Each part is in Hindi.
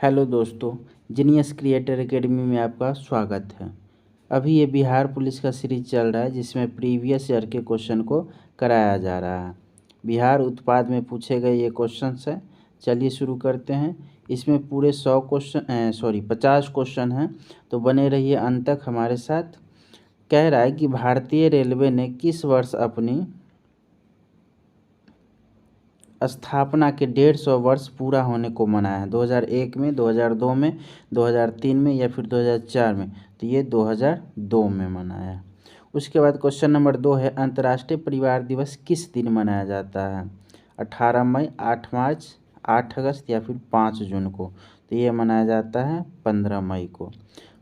हेलो दोस्तों, जीनियस क्रिएटर एकेडमी में आपका स्वागत है। अभी ये बिहार पुलिस का सीरीज चल रहा है जिसमें प्रीवियस ईयर के क्वेश्चन को कराया जा रहा है। बिहार उत्पाद में पूछे गए ये क्वेश्चंस हैं। चलिए शुरू करते हैं। इसमें पूरे 50 क्वेश्चन हैं, तो बने रहिए अंत तक हमारे साथ। कह रहा है कि भारतीय रेलवे ने किस वर्ष अपनी स्थापना के 150 वर्ष पूरा होने को मनाया है? 2001 में, 2002 में, 2003 में या फिर 2004 में? तो ये 2002 में मनाया है। उसके बाद क्वेश्चन नंबर 2 है, अंतर्राष्ट्रीय परिवार दिवस किस दिन मनाया जाता है? 18 मई, 8 मार्च, 8 अगस्त या फिर 5 जून को? तो ये मनाया जाता है 15 मई को।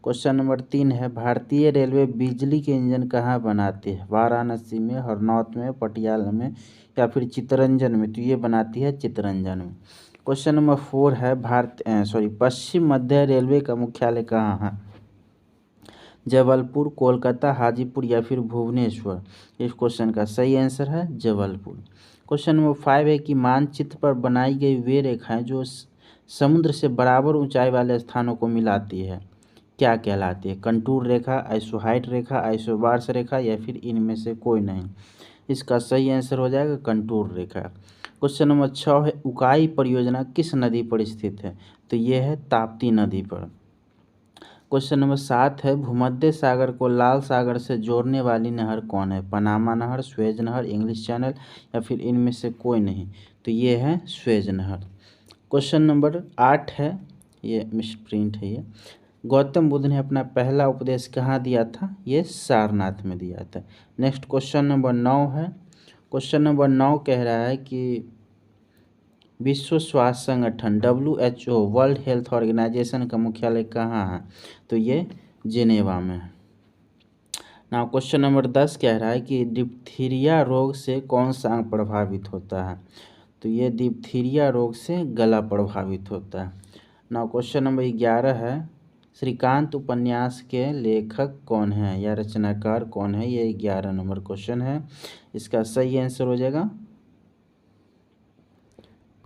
क्वेश्चन नंबर 3 है, भारतीय रेलवे बिजली के इंजन कहाँ बनाती है? वाराणसी में, हरनौत में, पटियाला में या फिर चित्तरंजन में? तो ये बनाती है चित्तरंजन में। क्वेश्चन नंबर 4 है, पश्चिम मध्य रेलवे का मुख्यालय कहाँ है? जबलपुर, कोलकाता, हाजीपुर या फिर भुवनेश्वर? इस क्वेश्चन का सही आंसर है जबलपुर। क्वेश्चन नंबर 5 है कि मानचित्र पर बनाई गई वे रेखाएं जो समुद्र से बराबर ऊंचाई वाले स्थानों को मिलाती है क्या कहलाती है? कंटूर रेखा, आइसोहाइट रेखा, आइसोबार्स रेखा या फिर इनमें से कोई नहीं? इसका सही आंसर हो जाएगा कंटूर रेखा। क्वेश्चन नंबर 6 है, उकाई परियोजना किस नदी पर स्थित है? तो ये है ताप्ती नदी पर। क्वेश्चन नंबर 7 है, भूमध्य सागर को लाल सागर से जोड़ने वाली नहर कौन है? पनामा नहर, स्वेज नहर, इंग्लिश चैनल या फिर इनमें से कोई नहीं? तो ये है स्वेज नहर। क्वेश्चन नंबर 8 है, ये मिसप्रिंट है, ये गौतम बुद्ध ने अपना पहला उपदेश कहाँ दिया था? ये सारनाथ में दिया था। नेक्स्ट क्वेश्चन नंबर 9 है। क्वेश्चन नंबर 9 कह रहा है कि विश्व स्वास्थ्य संगठन WHO, वर्ल्ड हेल्थ ऑर्गेनाइजेशन का मुख्यालय कहाँ है? तो ये जेनेवा में है। नाउ क्वेश्चन नंबर 10 कह रहा है कि डिप्थीरिया रोग से कौन सा अंग प्रभावित होता है? तो ये डिप्थीरिया रोग से गला प्रभावित होता है। नाउ क्वेश्चन नंबर 11 है, श्रीकांत उपन्यास के लेखक कौन है या रचनाकार कौन है? ये 11 नंबर क्वेश्चन है। इसका सही आंसर हो जाएगा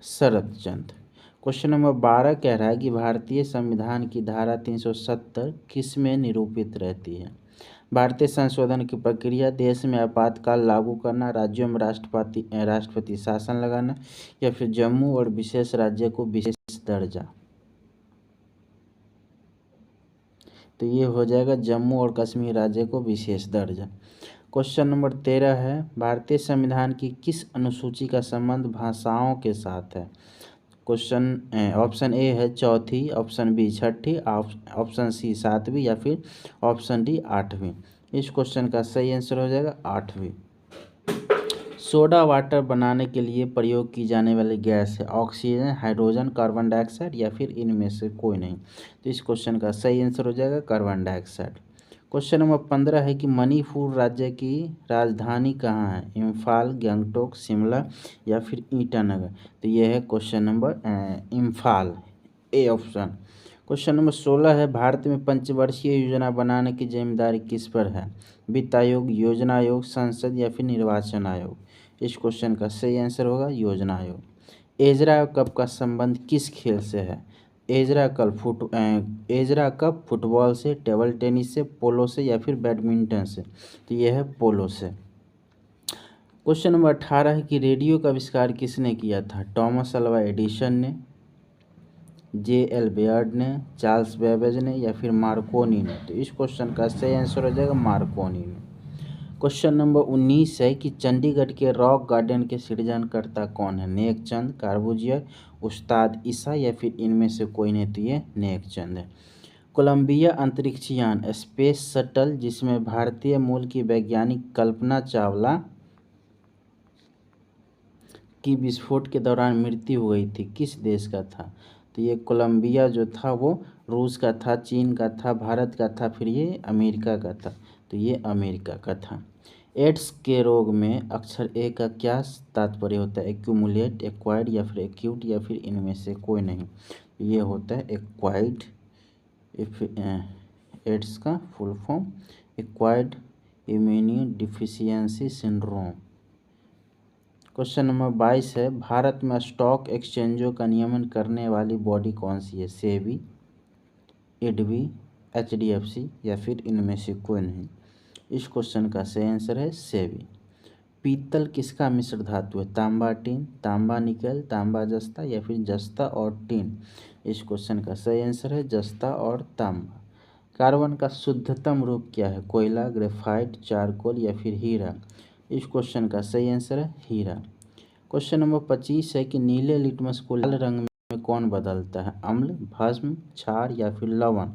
शरद चंद्र। क्वेश्चन नंबर 12 कह रहा है कि भारतीय संविधान की धारा 370 किस में निरूपित रहती है? भारतीय संशोधन की प्रक्रिया, देश में आपातकाल लागू करना, राज्यों में राष्ट्रपति शासन लगाना या फिर जम्मू और विशेष राज्य को विशेष दर्जा? तो ये हो जाएगा जम्मू और कश्मीर राज्य को विशेष दर्जा। क्वेश्चन नंबर 13 है, भारतीय संविधान की किस अनुसूची का संबंध भाषाओं के साथ है? क्वेश्चन ऑप्शन ए है चौथी, ऑप्शन बी छठी, ऑप्शन सी सातवीं या फिर ऑप्शन डी आठवीं? इस क्वेश्चन का सही आंसर हो जाएगा आठवीं। सोडा वाटर बनाने के लिए प्रयोग की जाने वाली गैस है ऑक्सीजन, हाइड्रोजन, कार्बन डाइऑक्साइड या फिर इनमें से कोई नहीं? तो इस क्वेश्चन का सही आंसर हो जाएगा कार्बन डाइऑक्साइड। क्वेश्चन नंबर 15 है कि मणिपुर राज्य की राजधानी कहाँ है? इम्फाल, गंगटोक, शिमला या फिर ईटानगर? तो ये है question number Imphal, A option. Question number 16 है, भारत में पंचवर्षीय योजना बनाने की जिम्मेदारी किस पर है? वित्त आयोग, योजना आयोग, संसद या फिर निर्वाचन आयोग? इस क्वेश्चन का सही आंसर होगा योजना आयोग। एजरा कप का संबंध किस खेल से है? एजरा कप फुटबॉल से, टेबल टेनिस से, पोलो से या फिर बैडमिंटन से? तो यह है पोलो से। क्वेश्चन नंबर 18 है कि रेडियो का आविष्कार किसने किया था? टॉमस अल्वा एडिसन ने, JL बेयर्ड ने, चार्ल्स बेबेज ने या फिर मार्कोनी ने? तो इस क्वेश्चन का सही आंसर हो जाएगा मार्कोनी ने। क्वेश्चन नंबर 19 है कि चंडीगढ़ के रॉक गार्डन के सृजनकर्ता कौन है? नेक चंद, कार्बूजियर, उस्ताद ईसा या फिर इनमें से कोई नहीं? तो ये नेक चंद है। कोलंबिया अंतरिक्ष यान स्पेस शटल जिसमें भारतीय मूल की वैज्ञानिक कल्पना चावला की विस्फोट के दौरान मृत्यु हो गई थी, किस देश का था? तो ये कोलंबिया जो था वो रूस का था, चीन का था, भारत का था, फिर ये अमेरिका का था। तो ये अमेरिका का था। एड्स के रोग में अक्षर ए का क्या तात्पर्य होता है? एक्यूमुलेट, एक्वायर्ड या फिर एक्यूट या फिर इनमें से कोई नहीं? ये होता है एक्वायर्ड। एड्स का full form acquired immuno deficiency syndrome. Question number 22 है, भारत में स्टॉक एक्सचेंजों का नियमन करने वाली बॉडी कौन सी है? सेबी, इडबी, एचडीएफसी या फिर इनमें से कोई नहीं। इस क्वेश्चन का सही आंसर है सेबी। पीतल किसका मिश्र धातु है? तांबा टीन, तांबा निकल, तांबा जस्ता या फिर जस्ता और टीन। इस क्वेश्चन का सही आंसर है जस्ता और तांबा। कार्बन का शुद्धतम रूप क्या है? कोयला, ग्रेफाइट, चारकोल या फिर हीरा। इस क्वेश्चन का सही आंसर है हीरा। क्वेश्चन नंबर 25 है कि नीले लिटमस को लाल रंग में कौन बदलता है? अम्ल, भस्म, क्षार या फिर लवण।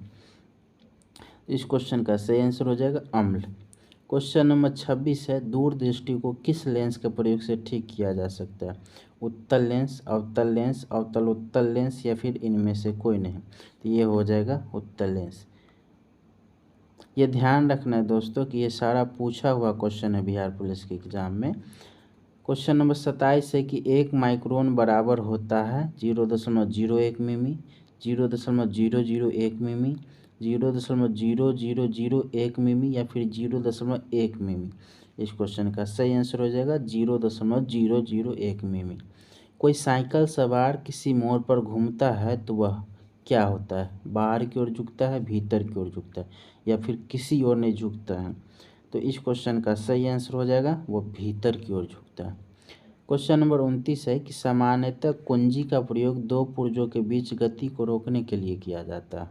इस क्वेश्चन का सही आंसर हो जाएगा अम्ल। क्वेश्चन नंबर 26 है, दूरदृष्टि को किस लेंस के प्रयोग से ठीक किया जा सकता है? उत्तल लेंस, अवतल लेंस, अवतल उत्तल लेंस या फिर इनमें से कोई नहीं। तो ये हो जाएगा उत्तल लेंस। ये ध्यान रखना है दोस्तों कि ये सारा पूछा हुआ क्वेश्चन है बिहार पुलिस के एग्जाम में। क्वेश्चन नंबर 27 है कि 1 माइक्रोन बराबर होता है 0.01 मिमी, 0.001 मिमी, 0.0001 मिमी या फिर 0.1 मिमी। इस क्वेश्चन का सही आंसर हो जाएगा 0.001 मिमी। कोई साइकिल सवार किसी मोड़ पर घूमता है तो वह क्या होता है? बाहर की ओर झुकता है, भीतर की ओर झुकता है या फिर किसी ओर नहीं झुकता है। तो इस क्वेश्चन का सही आंसर हो जाएगा वो भीतर की ओर झुकता है। क्वेश्चन नंबर 29 है कि सामान्यतः कुंजी का प्रयोग दो पुर्जों के बीच गति को रोकने के लिए किया जाता है।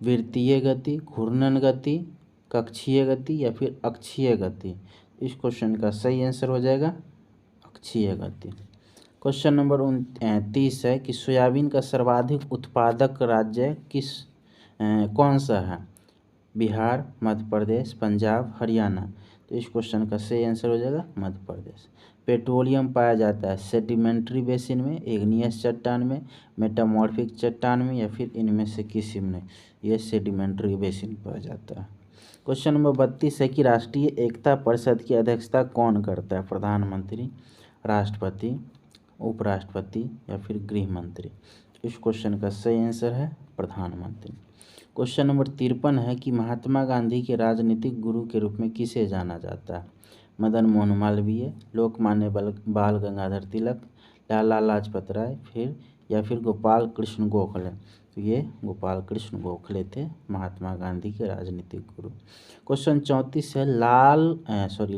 वृत्तीय गति, घूर्णन गति, कक्षीय गति या फिर अक्षीय गति। इस क्वेश्चन का सही आंसर हो जाएगा अक्षीय गति। क्वेश्चन नंबर 30 है कि सोयाबीन का सर्वाधिक उत्पादक राज्य कौन सा है? बिहार, मध्य प्रदेश, पंजाब, हरियाणा। तो इस क्वेश्चन का सही आंसर हो जाएगा मध्य प्रदेश। पेट्रोलियम पाया जाता है सेडिमेंट्री बेसिन में, इग्नियस चट्टान में, मेटामॉर्फिक चट्टान में या फिर इनमें से किसी में। यह सेडिमेंट्री बेसिन पाया जाता है। क्वेश्चन नंबर 32 है कि राष्ट्रीय एकता परिषद की अध्यक्षता कौन करता है? प्रधानमंत्री, राष्ट्रपति, उपराष्ट्रपति या फिर गृह मंत्री। इस क्वेश्चन का सही आंसर है प्रधानमंत्री। क्वेश्चन नंबर 53 है कि महात्मा गांधी के राजनीतिक गुरु के रूप में किसे जाना जाता है? मदन मोहन मालवीय, लोकमान्य बाल गंगाधर तिलक, लाला लाजपत राय या फिर गोपाल कृष्ण गोखले। तो ये गोपाल कृष्ण गोखले थे महात्मा गांधी के राजनीतिक गुरु। क्वेश्चन 34 है,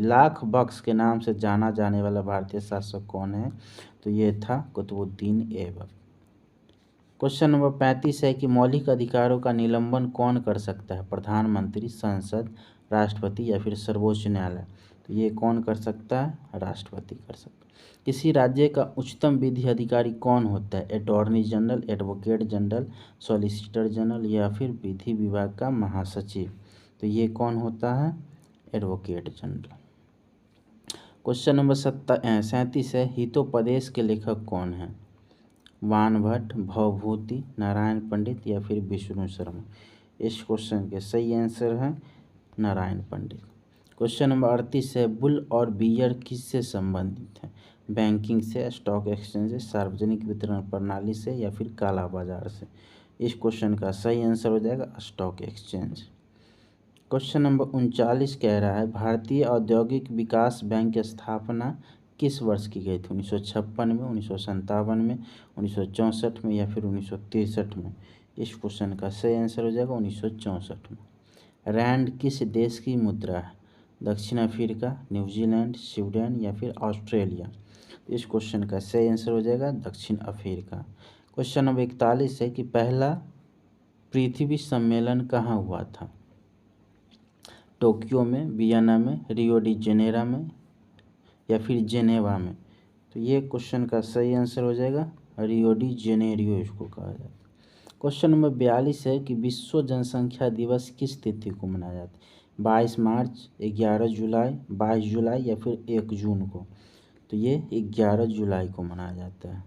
लाख बख्श के नाम से जाना जाने वाला भारतीय शासक कौन है? तो ये था कुतुबुद्दीन ऐबक। क्वेश्चन नंबर 35 है कि मौलिक अधिकारों का निलंबन कौन कर सकता है? प्रधानमंत्री, संसद, राष्ट्रपति या फिर सर्वोच्च न्यायालय। तो ये कौन कर सकता है? राष्ट्रपति कर सकता है। किसी राज्य का उच्चतम विधि अधिकारी कौन होता है? Attorney general, advocate general, solicitor general या फिर विधि विभाग का महासचिव। तो ये कौन होता है? Advocate general. क्वेश्चन नंबर 37 है, हितोपदेश के लेखक कौन है? वानभट्ट, भवभूति, नारायण पंडित या फिर विष्णु शर्मा। इस क्वेश्चन के सही आंसर है नारायण पंडित। क्वेश्चन नंबर 38 है, बुल और बियर किससे संबंधित है? बैंकिंग से, स्टॉक एक्सचेंज से, सार्वजनिक वितरण प्रणाली से या फिर काला बाजार से। इस क्वेश्चन का सही आंसर हो जाएगा स्टॉक एक्सचेंज। क्वेश्चन नंबर 39 कह रहा है, भारतीय औद्योगिक विकास बैंक की स्थापना किस वर्ष की गई थी? 1956 में, 1957 में, 1964 में या फिर 1963 में। इस क्वेश्चन का सही आंसर हो जाएगा 1964 में। रैंड किस देश की मुद्रा है? दक्षिण अफ्रीका, न्यूजीलैंड, स्वीडन या फिर ऑस्ट्रेलिया। इस क्वेश्चन का सही आंसर हो जाएगा दक्षिण अफ्रीका। क्वेश्चन नंबर 41 है कि पहला पृथ्वी सम्मेलन कहाँ हुआ था? टोक्यो में, वियना में, रियो डी जेनेरो में या फिर जेनेवा में। तो ये क्वेश्चन का सही आंसर हो जाएगा रियो डी जेनेरियो इसको कहा जाता है। क्वेश्चन नंबर 42 है कि विश्व जनसंख्या दिवस किस तिथि को मनाया जाता है? 22 मार्च, 11 जुलाई, 22 जुलाई या फिर 1 जून को। तो ये 11 जुलाई को मनाया जाता है।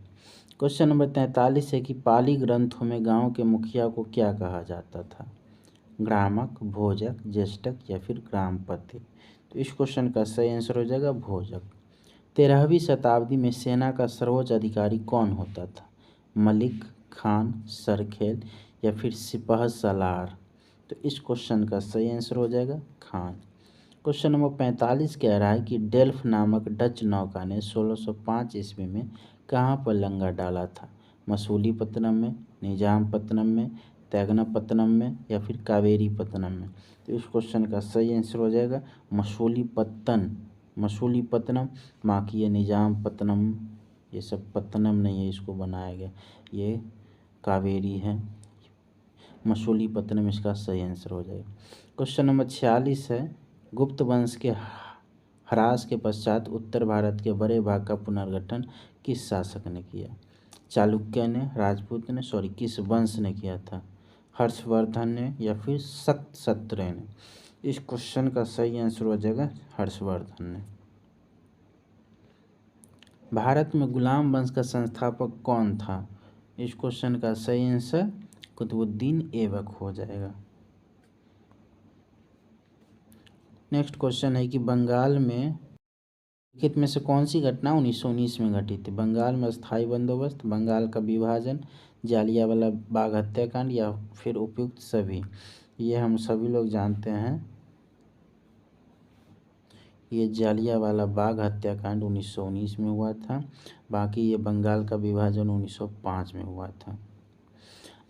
क्वेश्चन नंबर 43 है कि पाली ग्रंथों में गांव के मुखिया को क्या कहा जाता था? ग्रामक, भोजक, ज्येष्ठक या फिर ग्रामपति। तो इस क्वेश्चन का सही आंसर हो जाएगा भोजक। 13वीं शताब्दी में सेना का सर्वोच्च अधिकारी कौन होता था? मलिक, खान, सरखेल या फिर सिपह सलार। तो इस क्वेश्चन का सही आंसर हो जाएगा खान। क्वेश्चन नंबर 45 कह रहा है कि डेल्फ नामक डच नौका ने 1605 ईस्वी में कहाँ पर लंगर डाला था? मसूलीपट्टनम में, निजामपट्टनम में, तैगनापट्टनम में या फिर कावेरीपट्टनम में? तो इस क्वेश्चन का सही आंसर हो जाएगा मसूलीपट्टनम। बाकी ये निजामपट्टनम, ये सब पत्तनम नहीं है, इसको बनाया गया, ये कावेरी है। मसूलीपट्टनम इसका सही आंसर हो जाएगा। क्वेश्चन नंबर 46 है, गुप्त वंश के ह्रास के पश्चात उत्तर भारत के बड़े भाग का पुनर्गठन किस शासक ने किया? चालुक्य ने, राजपूत ने, किस वंश ने किया था? हर्षवर्धन ने या फिर सतशत्रय ने? इस क्वेश्चन का सही आंसर हो जाएगा हर्षवर्धन ने। भारत में गुलाम वंश का संस्थापक कौन था? इस क्वेश्चन का सही आंसर कुतुबुद्दीन ऐबक हो जाएगा। नेक्स्ट क्वेश्चन है कि बंगाल में निम्नलिखित में से कौन सी घटना 1919 में घटी थी? बंगाल में स्थायी बंदोबस्त, बंगाल का विभाजन, जालियांवाला बाग हत्याकांड या फिर उपयुक्त सभी? ये हम सभी लोग जानते हैं, ये जालियांवाला बाग हत्याकांड 1919 में हुआ था। बाकी ये बंगाल का विभाजन 1905 में हुआ था।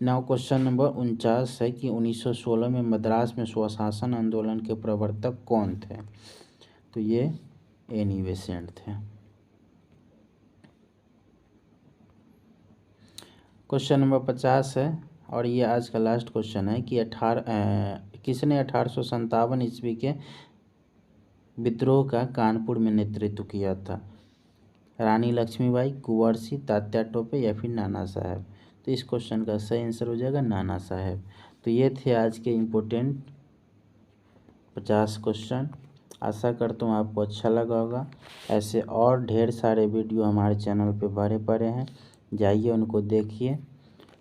नाउ क्वेश्चन नंबर 49 है कि 1916 में मद्रास में स्वशासन आंदोलन के प्रवर्तक कौन थे? तो ये एनी बेसेंट थे। क्वेश्चन नंबर 50 है और ये आज का लास्ट क्वेश्चन है कि किसने 1857 ईस्वी के विद्रोह का कानपुर में नेतृत्व किया था? रानी लक्ष्मीबाई, कुंवर सिंह, तात्या टोपे या फिर नाना साहब? तो इस क्वेश्चन का सही आंसर हो जाएगा नाना साहब। तो ये थे आज के इम्पोर्टेंट 50 क्वेश्चन। आशा करता हूँ आपको अच्छा लगा होगा। ऐसे और ढेर सारे वीडियो हमारे चैनल पे भरे पड़े हैं, जाइए उनको देखिए।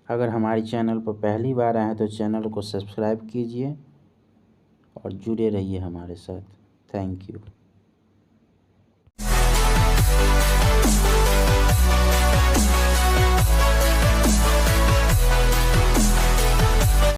अगर हमारे चैनल पर पहली बार आए हैं तो चैनल को सब्सक्राइब कीजिए और जुड़े रहिए हमारे साथ। Thank you.